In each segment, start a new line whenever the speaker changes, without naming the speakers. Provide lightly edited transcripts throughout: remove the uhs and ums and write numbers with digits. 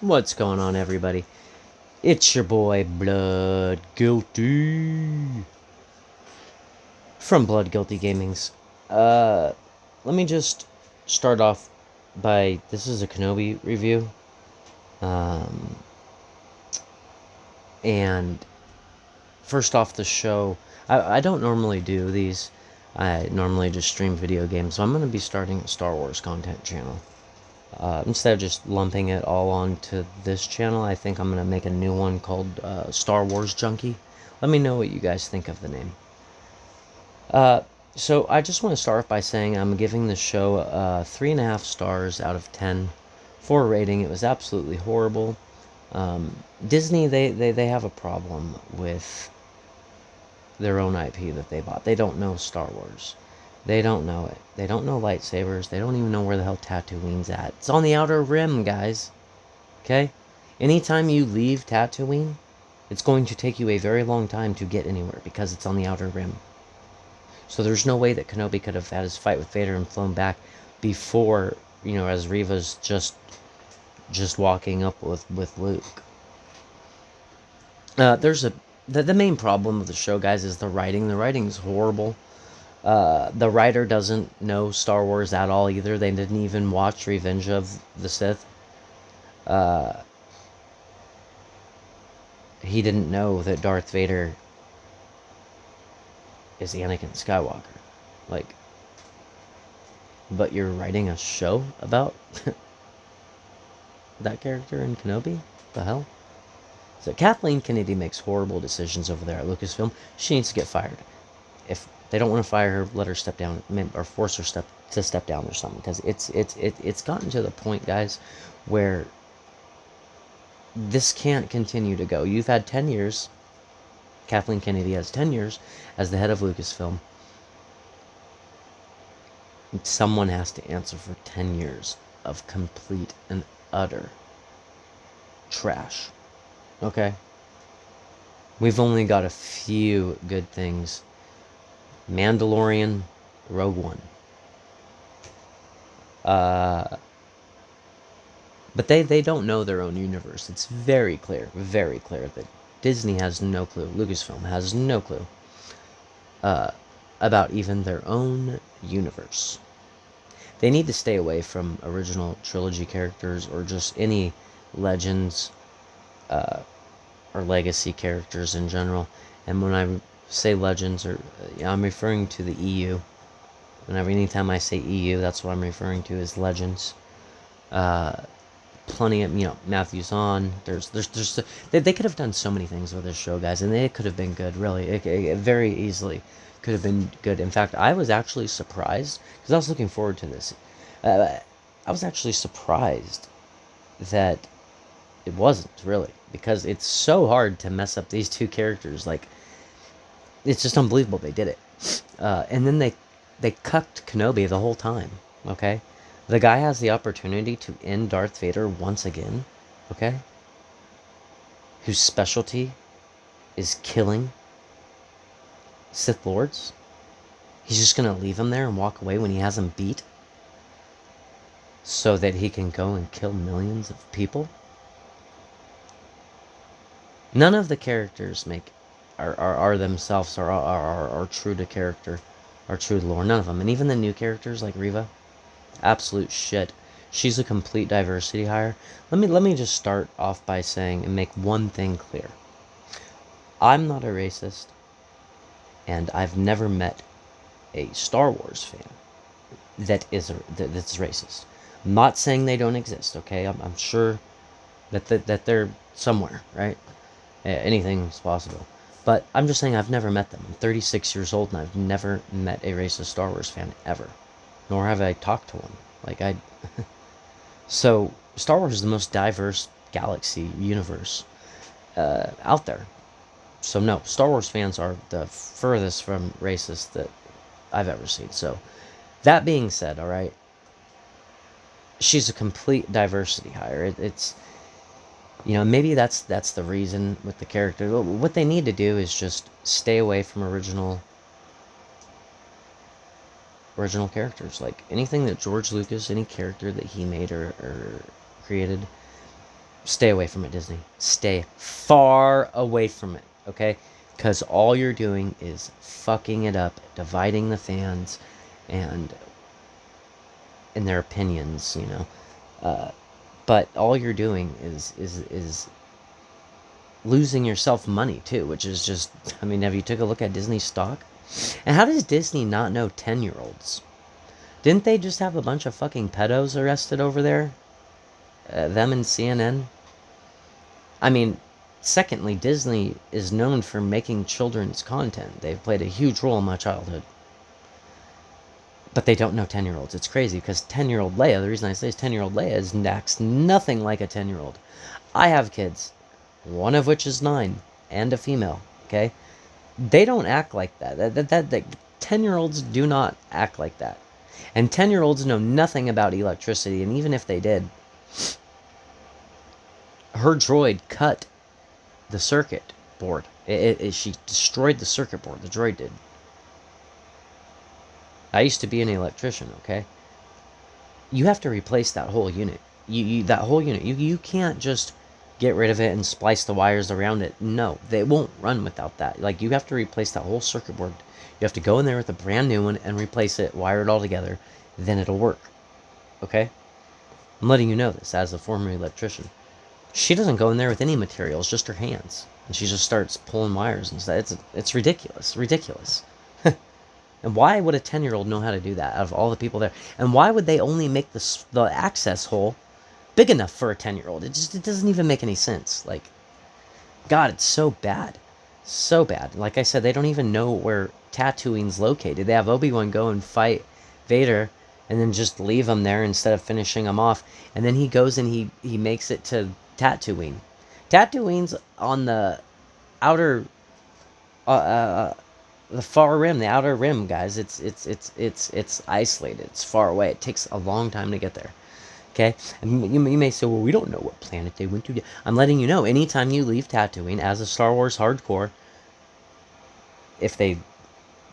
What's going on, everybody? It's your boy Blood Guilty from Blood Guilty Gamings. Let me just start off by this is a Kenobi review, um, and first off the show, I don't normally do these. I normally just stream video games, so I'm going to be starting a Star Wars content channel. Instead of just lumping it all onto this channel, I think I'm going to make a new one called Star Wars Junkie. Let me know what you guys think of the name. So I just want to start by saying I'm giving the show 3.5 stars out of 10 for a rating. It was absolutely horrible. Disney, they have a problem with their own IP that they bought. They don't know Star Wars. They don't know it. They don't know lightsabers. They don't even know where the hell Tatooine's at. It's on the Outer Rim, guys. Okay? Anytime you leave Tatooine, it's going to take you a very long time to get anywhere because it's on the Outer Rim. So there's no way that Kenobi could have had his fight with Vader and flown back before, as Reva's just walking up with Luke. The main problem of the show, guys, is the writing. The writing's horrible. The writer doesn't know Star Wars at all either. They didn't even watch Revenge of the Sith. He didn't know that Darth Vader is Anakin Skywalker. Like, but you're writing a show about that character in Kenobi? The hell? So Kathleen Kennedy makes horrible decisions over there at Lucasfilm. She needs to get fired. If they don't want to fire her, let her step down or force her to step down or something. Because it's gotten to the point, guys, where this can't continue to go. You've had 10 years. Kathleen Kennedy has 10 years as the head of Lucasfilm. Someone has to answer for 10 years of complete and utter trash. Okay? We've only got a few good things. Mandalorian, Rogue One. But they don't know their own universe. It's very clear that Disney has no clue, Lucasfilm has no clue about even their own universe. They need to stay away from original trilogy characters or just any legends or legacy characters in general. And when I say legends, I'm referring to the EU. Anytime I say EU, that's what I'm referring to as legends. Plenty of, Matthew Zahn. They could have done so many things with this show, guys, and it could have been good, really. It very easily could have been good. In fact, I was actually surprised, because I was looking forward to this. I was actually surprised that it wasn't, really, because it's so hard to mess up these two characters. Like, it's just unbelievable they did it. And then they cucked Kenobi the whole time, okay? The guy has the opportunity to end Darth Vader once again, okay? Whose specialty is killing Sith Lords. He's just gonna leave him there and walk away when he has him beat so that he can go and kill millions of people? None of the characters are themselves are true to character, are true to lore. None of them. And even the new characters like Reva, absolute shit. She's a complete diversity hire. Let me just start off by saying and make one thing clear. I'm not a racist, and I've never met a Star Wars fan that's racist. I'm not saying they don't exist, okay? I'm sure that they're somewhere, right? Anything's possible. But I'm just saying I've never met them. I'm 36 years old and I've never met a racist Star Wars fan ever. Nor have I talked to one. So, Star Wars is the most diverse galaxy universe out there. So no, Star Wars fans are the furthest from racist that I've ever seen. So, that being said, alright, she's a complete diversity hire. It's maybe that's the reason with the character. What they need to do is just stay away from original characters. Like anything that George Lucas, any character that he made or created, Stay away from it, Disney. Stay far away from it, okay? Because all you're doing is fucking it up, dividing the fans, and in their opinions, you know. But all you're doing is losing yourself money too, which is just. I mean, have you took a look at Disney stock? And how does Disney not know 10-year-olds? Didn't they just have a bunch of fucking pedos arrested over there? Them and CNN? I mean, secondly, Disney is known for making children's content. They've played a huge role in my childhood. But they don't know 10-year-olds. It's crazy because 10-year-old Leia, the reason I say is 10-year-old Leia is acts nothing like a 10-year-old. I have kids, one of which is 9 and a female, okay? They don't act like that. 10-year-olds do not act like that. And 10-year-olds know nothing about electricity, and even if they did, her droid cut the circuit board. She destroyed the circuit board. The droid did. I used to be an electrician, okay? You have to replace that whole unit. That whole unit. You can't just get rid of it and splice the wires around it. No, they won't run without that. Like, you have to replace that whole circuit board. You have to go in there with a brand new one and replace it, wire it all together, then it'll work. Okay? I'm letting you know this as a former electrician. She doesn't go in there with any materials, just her hands. And she just starts pulling wires and stuff. It's ridiculous. Ridiculous. And why would a 10-year-old know how to do that out of all the people there? And why would they only make the access hole big enough for a 10-year-old? It doesn't even make any sense. Like, God, it's so bad. So bad. Like I said, they don't even know where Tatooine's located. They have Obi-Wan go and fight Vader and then just leave him there instead of finishing him off. And then he goes and he makes it to Tatooine. Tatooine's on the outer the far rim, the outer rim, guys. It's isolated. It's far away. It takes a long time to get there. Okay? And you may say, well, we don't know what planet they went to. I'm letting you know, anytime you leave Tatooine as a Star Wars hardcore,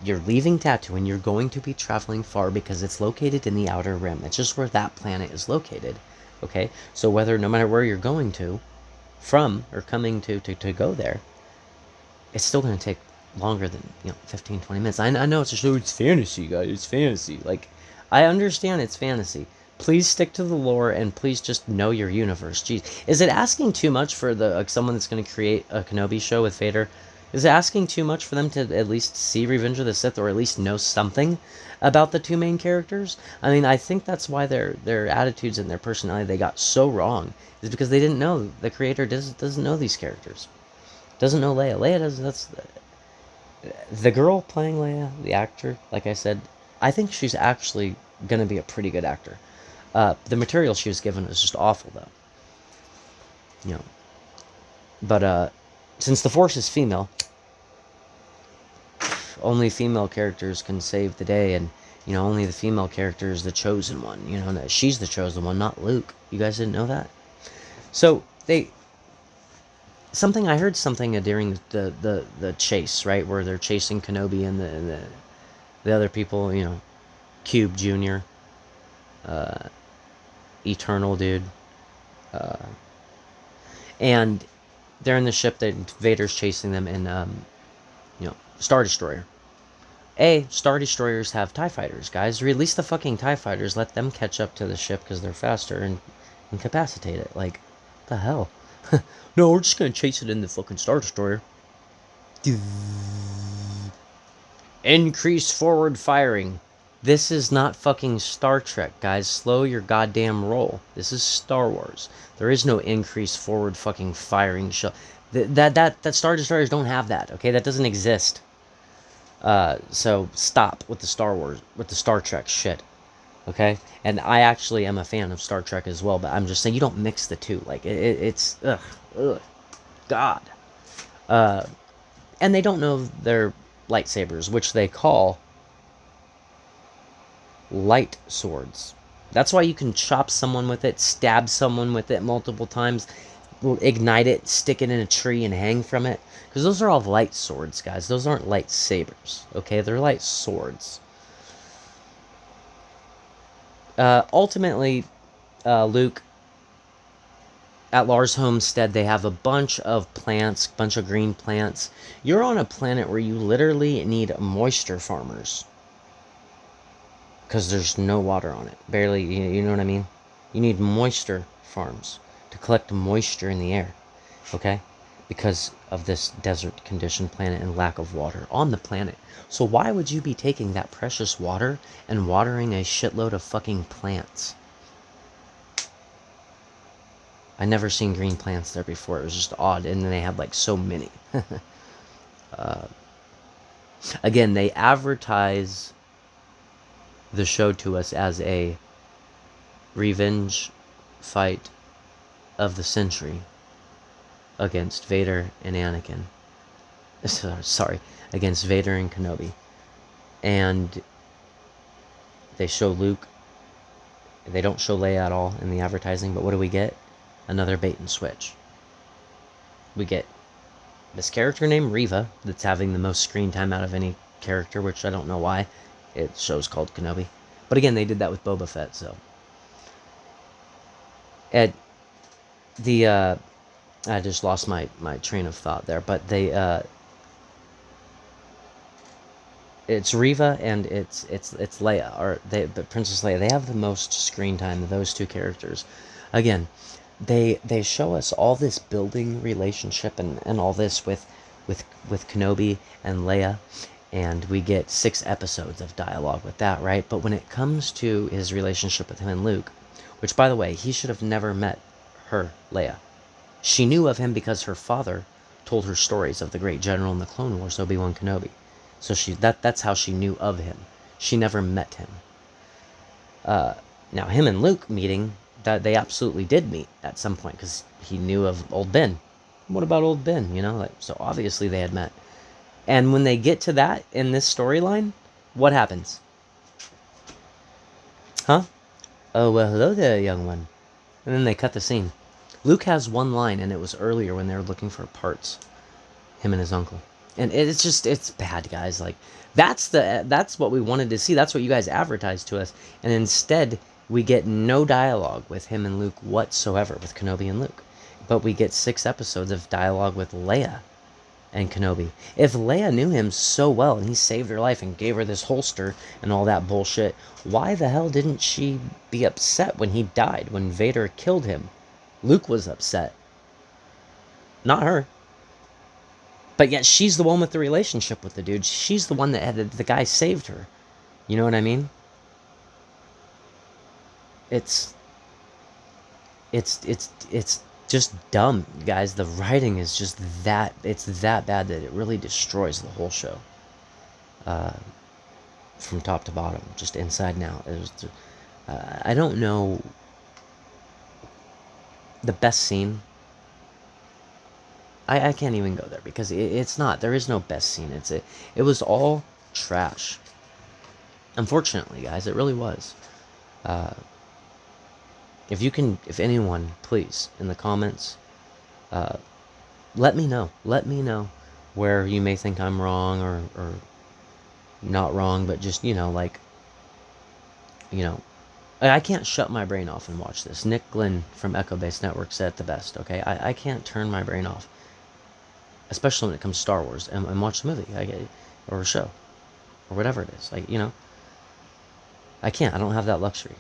you're leaving Tatooine, you're going to be traveling far because it's located in the outer rim. It's just where that planet is located. Okay? So no matter where you're going to, from, or coming to go there, it's still going to take longer than 15, 20 minutes. I know it's a show. It's fantasy, guys. It's fantasy. Like, I understand it's fantasy. Please stick to the lore and please just know your universe. Jeez, is it asking too much for someone that's going to create a Kenobi show with Vader? Is it asking too much for them to at least see Revenge of the Sith or at least know something about the two main characters? I mean, I think that's why their attitudes and their personality they got so wrong is because they didn't know the creator doesn't know these characters. Doesn't know Leia. Leia doesn't. That's the girl playing Leia, the actor. Like I said, I think she's actually gonna be a pretty good actor. The material she was given was just awful, though. But since the Force is female, only female characters can save the day, and only the female character is the chosen one. She's the chosen one, not Luke. You guys didn't know that? So I heard something during the chase, right, where they're chasing Kenobi and the other people, Cube Jr., Eternal dude, and they're in the ship that Vader's chasing them in, Star Destroyer. Star Destroyers have TIE Fighters, guys. Release the fucking TIE Fighters, let them catch up to the ship because they're faster and incapacitate it. Like, what the hell? No, we're just gonna chase it in the fucking Star Destroyer. Increase forward firing. This is not fucking Star Trek, guys. Slow your goddamn roll. This is Star Wars. There is no increase forward fucking firing shell. That Star Destroyers don't have that, okay? That doesn't exist. So stop with the Star Trek shit. Okay? And I actually am a fan of Star Trek as well, but I'm just saying you don't mix the two. Like, it's... Ugh. God. And they don't know their lightsabers, which they call light swords. That's why you can chop someone with it, stab someone with it multiple times, ignite it, stick it in a tree, and hang from it. Because those are all light swords, guys. Those aren't lightsabers. Okay? They're light swords. Ultimately, Luke at Lars Homestead, they have a bunch of plants, bunch of green plants. You're on a planet where you literally need moisture farmers because there's no water on it. Barely, you know what I mean? You need moisture farms to collect moisture in the air, okay? Because of this desert conditioned planet and lack of water on the planet. So why would you be taking that precious water and watering a shitload of fucking plants? I never seen green plants there before. It was just odd, and then they had like so many. Again, they advertise the show to us as a revenge fight of the century against Vader and Anakin. Sorry, against Vader and Kenobi. And they show Luke. They don't show Leia at all in the advertising, but what do we get? Another bait and switch. We get this character named Reva that's having the most screen time out of any character, which I don't know why. It show's called Kenobi. But again, they did that with Boba Fett, so. And I just lost my train of thought there, but it's Reva and it's Leia, but Princess Leia. They have the most screen time of those two characters. Again, they show us all this building relationship and all this with Kenobi and Leia, and we get 6 episodes of dialogue with that, right? But when it comes to his relationship with him and Luke, which by the way, he should have never met her, Leia. She knew of him because her father told her stories of the great general in the Clone Wars, Obi-Wan Kenobi. So that's how she knew of him. She never met him. Now him and Luke meeting, that they absolutely did meet at some point because he knew of old Ben. What about old Ben? You know, like, so obviously they had met. And when they get to that in this storyline, what happens? Huh? Oh, well, hello there, young one. And then they cut the scene. Luke has one line, and it was earlier when they were looking for parts. Him and his uncle. And it's bad, guys. Like, that's what we wanted to see. That's what you guys advertised to us. And instead, we get no dialogue with him and Luke whatsoever, with Kenobi and Luke. But we get 6 episodes of dialogue with Leia and Kenobi. If Leia knew him so well and he saved her life and gave her this holster and all that bullshit, why the hell didn't she be upset when he died, when Vader killed him? Luke was upset. Not her. But yet she's the one with the relationship with the dude. She's the one that had the guy saved her. You know what I mean? It's just dumb, guys. The writing is just that, it's that bad that it really destroys the whole show. From top to bottom, just inside and out. It was, I don't know the best scene. I can't even go there because it's not. There is no best scene. It was all trash. Unfortunately, guys, it really was. If anyone, please, in the comments, let me know. Let me know where you may think I'm wrong or not wrong, but just, like, I can't shut my brain off and watch this. Nick Glenn from Echo Base Network said it the best, okay? I can't turn my brain off, especially when it comes to Star Wars, and watch the movie, or a show, or whatever it is. I can't. I don't have that luxury.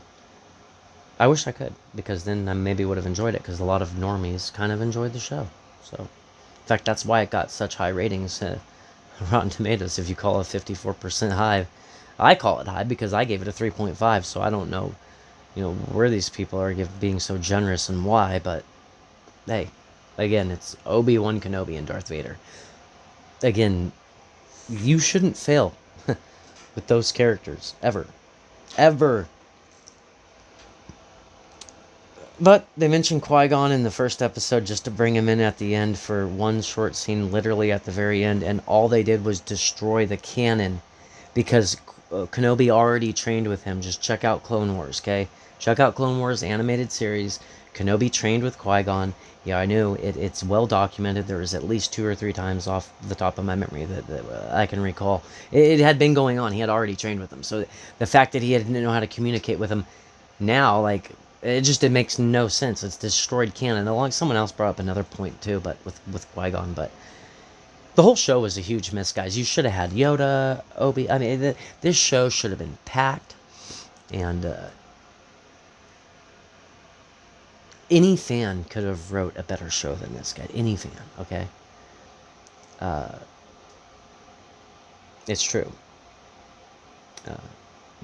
I wish I could, because then I maybe would have enjoyed it, because a lot of normies kind of enjoyed the show. So, in fact, that's why it got such high ratings. Rotten Tomatoes, if you call it 54% high, I call it high because I gave it a 3.5. So I don't know, where these people are being so generous and why. But hey, again, it's Obi-Wan Kenobi and Darth Vader. Again, you shouldn't fail with those characters ever. But they mentioned Qui-Gon in the first episode just to bring him in at the end for one short scene, literally at the very end, and all they did was destroy the canon because Kenobi already trained with him. Just check out Clone Wars, okay? Check out Clone Wars animated series. Kenobi trained with Qui-Gon. Yeah, I knew it's well documented. There was at least 2 or 3 times off the top of my memory that I can recall. It had been going on. He had already trained with him. So the fact that he didn't know how to communicate with him now, like, it makes no sense. It's destroyed canon. Along someone else brought up another point too, but with Qui-Gon, but the whole show was a huge miss, guys. You should have had Yoda, Obi. I mean, this show should have been packed, and any fan could have wrote a better show than this guy. Any fan, okay? Uh, it's true. Uh,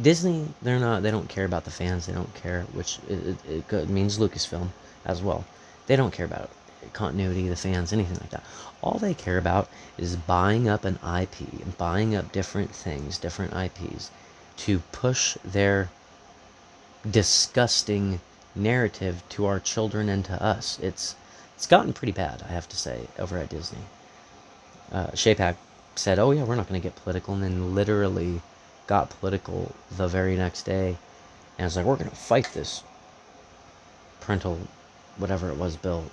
Disney, they don't care about the fans. They don't care, which it means Lucasfilm as well. They don't care about continuity, the fans, anything like that. All they care about is buying up an IP and buying up different things, different IPs, to push their disgusting narrative to our children and to us. It's gotten pretty bad, I have to say, over at Disney. Shapak said, "Oh yeah, we're not going to get political," and then literally got political the very next day, and it's like, we're going to fight this parental, whatever it was, bill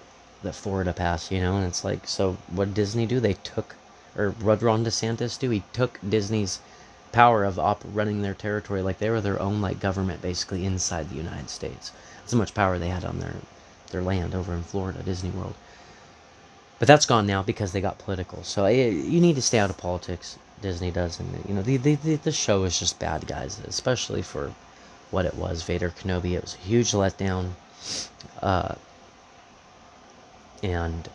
that Florida passed, and it's like, so what did Disney do? They took, or what Ron DeSantis do? He took Disney's power of running their territory like they were their own like government basically inside the United States. That's how much power they had on their land over in Florida, Disney World. But that's gone now because they got political. So you need to stay out of politics. Disney does, and the show is just bad, guys. Especially for what it was, Vader Kenobi. It was a huge letdown, and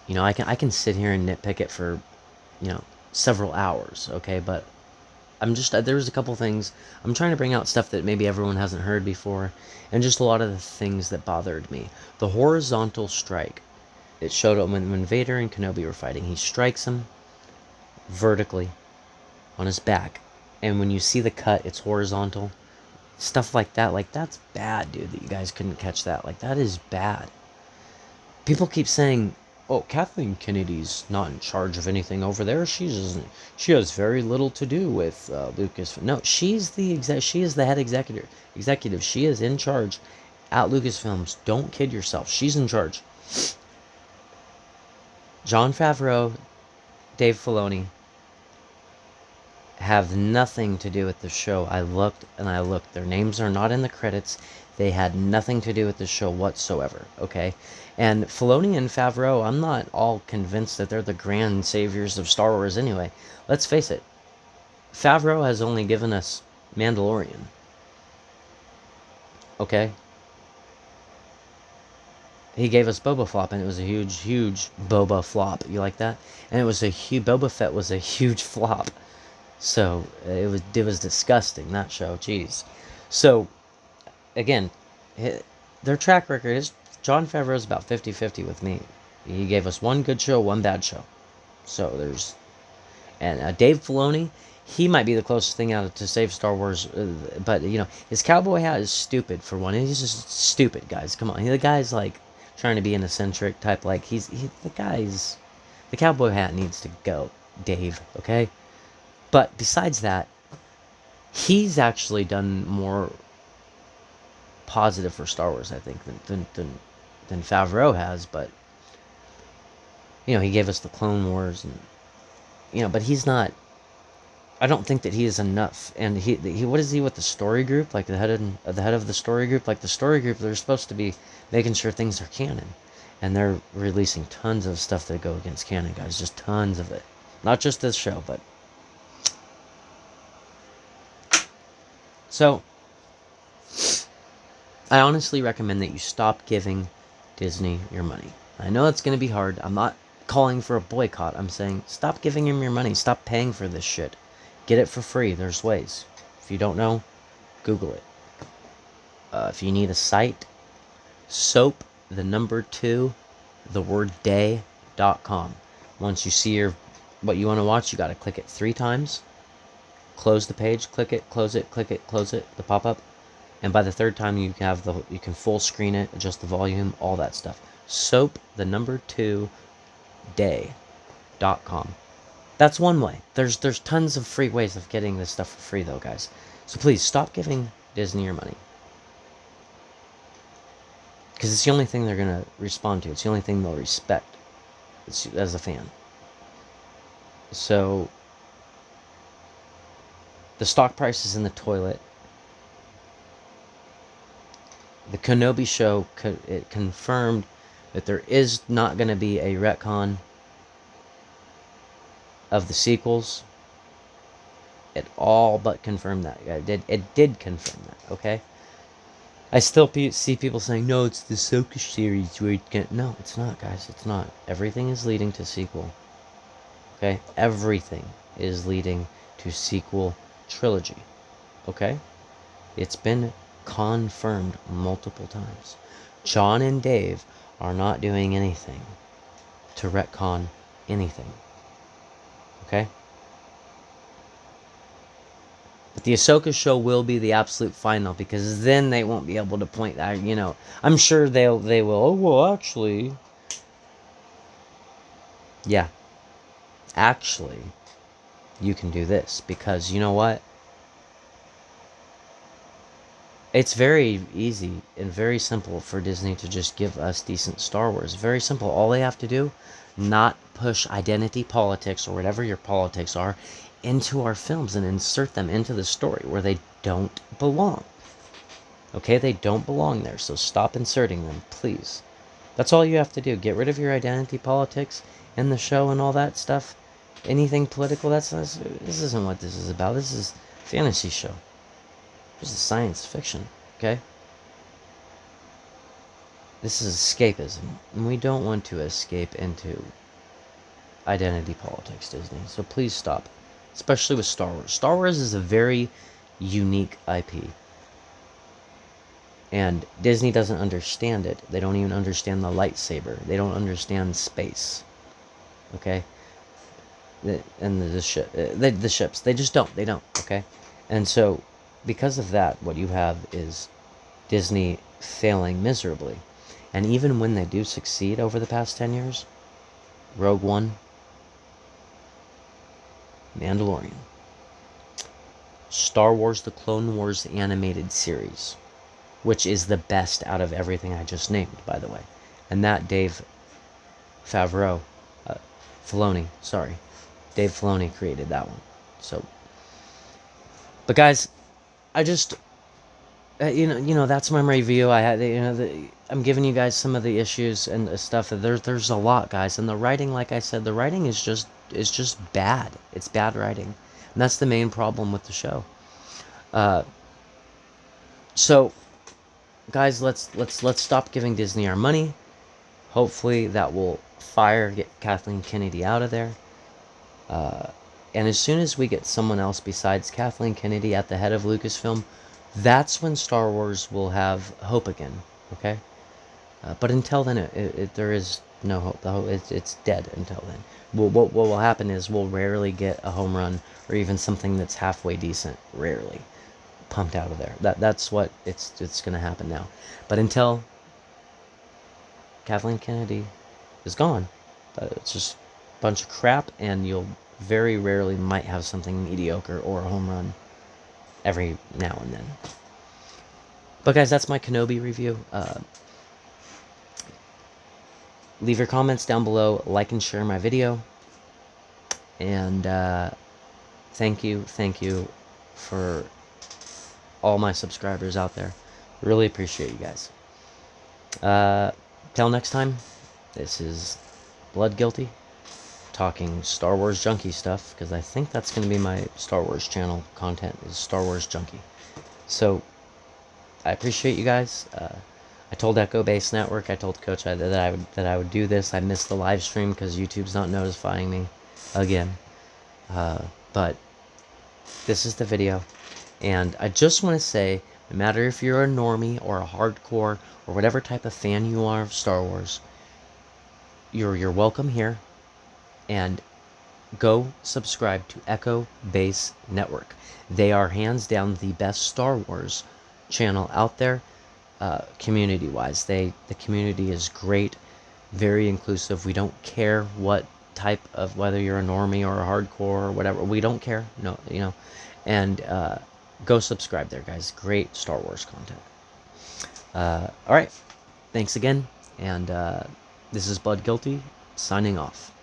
I can sit here and nitpick it for several hours. Okay, but there's a couple things I'm trying to bring out, stuff that maybe everyone hasn't heard before, and just a lot of the things that bothered me. The horizontal strike. It showed up when Vader and Kenobi were fighting. He strikes him vertically on his back, and when you see the cut, it's horizontal. Stuff like that, like, that's bad, dude, that you guys couldn't catch that. Like, that is bad. People keep saying, "Oh, Kathleen Kennedy's not in charge of anything over there. She has very little to do with Lucas." No, she is the head executive. She is in charge at Lucasfilms. Don't kid yourself. She's in charge. Jon Favreau, Dave Filoni have nothing to do with the show. I looked and I looked. Their names are not in the credits. They had nothing to do with the show whatsoever, okay? And Filoni and Favreau, I'm not all convinced that they're the grand saviors of Star Wars anyway. Let's face it. Favreau has only given us Mandalorian. Okay? He gave us Boba Flop, and it was a huge, huge Boba flop. You like that? And Boba Fett was a huge flop. So it was disgusting, that show. Jeez. So again, their track record is Jon Favreau's about 50-50 with me. He gave us one good show, one bad show. So Dave Filoni, he might be the closest thing out to save Star Wars, but his cowboy hat is stupid for one. He's just stupid, guys. Come on, the guy's like trying to be an eccentric type. Like the cowboy hat needs to go, Dave. Okay. But besides that, he's actually done more positive for Star Wars, I think, than Favreau has. But he gave us the Clone Wars, and but he's not. I don't think that he is enough. And he what is he with the story group? Like the head of the story group. Like the story group, they're supposed to be making sure things are canon, and they're releasing tons of stuff that go against canon, guys. Just tons of it. Not just this show, but. So, I honestly recommend that you stop giving Disney your money. I know it's going to be hard. I'm not calling for a boycott. I'm saying stop giving them your money. Stop paying for this shit. Get it for free. There's ways. If you don't know, Google it. If you need a site, soap, the number 2, the word day.com. Once you see what you want to watch, you got to click it 3 times. Close the page, click it, close it, the pop-up, and by the 3rd time you can full screen it, adjust the volume, all that stuff. Soap, the number 2, day.com. That's one way. There's tons of free ways of getting this stuff for free, though, guys. So please stop giving Disney your money, because it's the only thing they're gonna respond to. It's the only thing they'll respect as a fan. So. The stock price is in the toilet. The Kenobi show, it confirmed that there is not going to be a retcon of the sequels. It all but confirmed that. It did confirm that, okay? I still see people saying, no, it's the Ahsoka series where it can't. No, it's not, guys. It's not. Everything is leading to sequel. Okay? Everything is leading to sequel trilogy. Okay? It's been confirmed multiple times. John and Dave are not doing anything to retcon anything. Okay? But the Ahsoka show will be the absolute final, because then they won't be able to point that, you know. I'm sure they will. Oh, well, actually. Yeah. Actually, you can do this, because you know what? It's very easy and very simple for Disney to just give us decent Star Wars. Very simple. All they have to do, not push identity politics or whatever your politics are into our films and insert them into the story where they don't belong. Okay, they don't belong there, so stop inserting them, please. That's all you have to do. Get rid of your identity politics in the show and all that stuff. Anything political, this isn't what this is about. This is a fantasy show. This is science fiction, okay? This is escapism, and we don't want to escape into identity politics, Disney. So please stop, especially with Star Wars. Star Wars is a very unique IP, and Disney doesn't understand it. They don't even understand the lightsaber. They don't understand space, okay? And the ships. They just don't. They don't, okay? And so, because of that, what you have is Disney failing miserably. And even when they do succeed over the past 10 years, Rogue One, Mandalorian, Star Wars The Clone Wars animated series, which is the best out of everything I just named, by the way. And that Dave Favreau, Filoni, sorry. Dave Filoni created that one. So, but guys, I just, that's my review. I had, I'm giving you guys some of the issues and stuff. There's a lot, guys, and the writing, like I said, the writing is just bad. It's bad writing, and that's the main problem with the show. So, guys, let's stop giving Disney our money. Hopefully, that will get Kathleen Kennedy out of there. And as soon as we get someone else besides Kathleen Kennedy at the head of Lucasfilm, that's when Star Wars will have hope again, okay? But until then, there is no hope. It's dead until then. What will happen is we'll rarely get a home run or even something that's halfway decent, rarely, pumped out of there. That's what it's going to happen now. But until Kathleen Kennedy is gone, it's just a bunch of crap, and you'll very rarely might have something mediocre or a home run every now and then. But guys, that's my Kenobi review. Leave your comments down below, like and share my video, and thank you for all my subscribers out there. Really appreciate you guys. Till next time, this is Blood Guilty, talking Star Wars junkie stuff, because I think that's going to be my Star Wars channel content, is Star Wars junkie. So, I appreciate you guys. I told Echo Base Network, I told Coach that I would do this. I missed the live stream because YouTube's not notifying me again. But this is the video, and I just want to say, no matter if you're a normie or a hardcore or whatever type of fan you are of Star Wars, you're welcome here. And go subscribe to Echo Base Network. They are hands down the best Star Wars channel out there, community-wise. The community is great, very inclusive. We don't care what type of, whether you're a normie or a hardcore or whatever. We don't care. No, and go subscribe there, guys. Great Star Wars content. All right, thanks again, and this is Blood Guilty signing off.